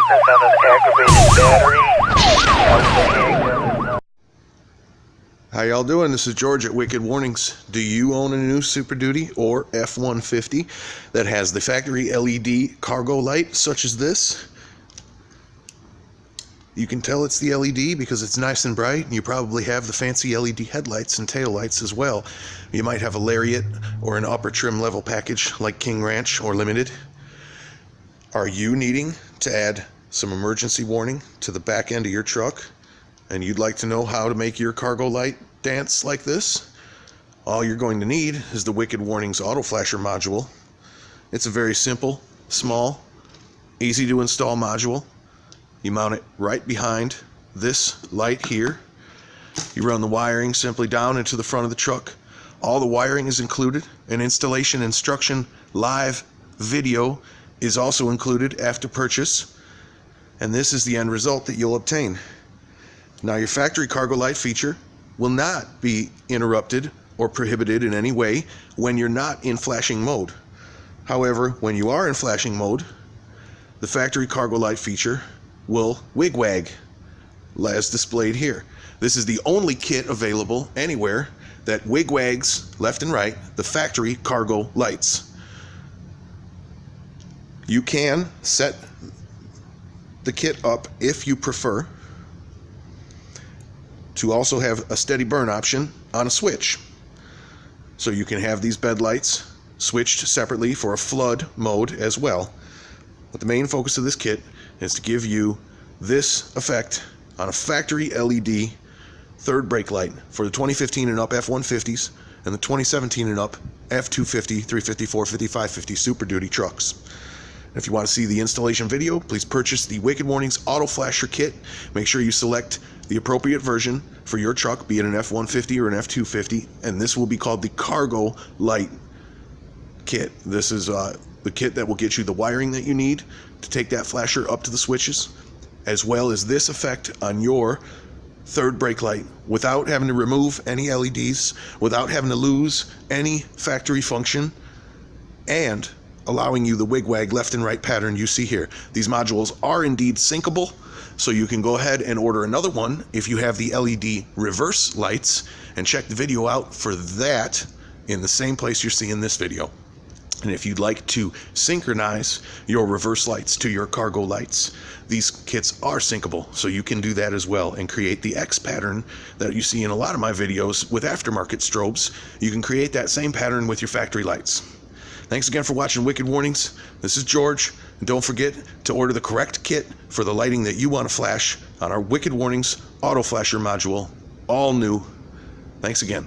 on an aggravated battery. How y'all doing? This is George at Wicked Warnings. Do you own a new Super Duty or F-150 that has the factory LED cargo light such as this? You can tell it's the LED because it's nice and bright, and you probably have the fancy LED headlights and tail lights as well. You might have a Lariat or an upper trim level package like King Ranch or Limited. Are you needing to add some emergency warning to the back end of your truck, and you'd like to know how to make your cargo light dance like this? All you're going to need is the Wicked Warnings Auto Flasher module. It's a very simple, small, easy to install module. You mount it right behind this light here. You run the wiring simply down into the front of the truck. All the wiring is included. An installation instruction live video is also included after purchase. And this is the end result that you'll obtain. Now, your factory cargo light feature will not be interrupted or prohibited in any way when you're not in flashing mode. However, when you are in flashing mode, the factory cargo light feature will wigwag as displayed here. This is the only kit available anywhere that wigwags left and right the factory cargo lights. You can set the kit up if you prefer to also have a steady burn option on a switch. So you can have these bed lights switched separately for a flood mode as well. But the main focus of this kit is to give you this effect on a factory LED third brake light for the 2015 and up F-150s and the 2017 and up F-250, 350, 450, 550 Super Duty trucks. And if you want to see the installation video, please purchase the Wicked Warnings Auto Flasher Kit. Make sure you select the appropriate version for your truck, be it an F-150 or an F-250, and this will be called the Cargo Light Kit. This is the kit that will get you the wiring that you need to take that flasher up to the switches, as well as this effect on your third brake light without having to remove any LEDs, without having to lose any factory function, and allowing you the wigwag left and right pattern you see here. These modules are indeed syncable, so you can go ahead and order another one if you have the LED reverse lights, and check the video out for that in the same place you're seeing this video. And if you'd like to synchronize your reverse lights to your cargo lights, these kits are syncable, so you can do that as well and create the X pattern that you see in a lot of my videos with aftermarket strobes. You can create that same pattern with your factory lights. Thanks again for watching Wicked Warnings. This is George, and don't forget to order the correct kit for the lighting that you want to flash on our Wicked Warnings Auto Flasher module, all new. Thanks again.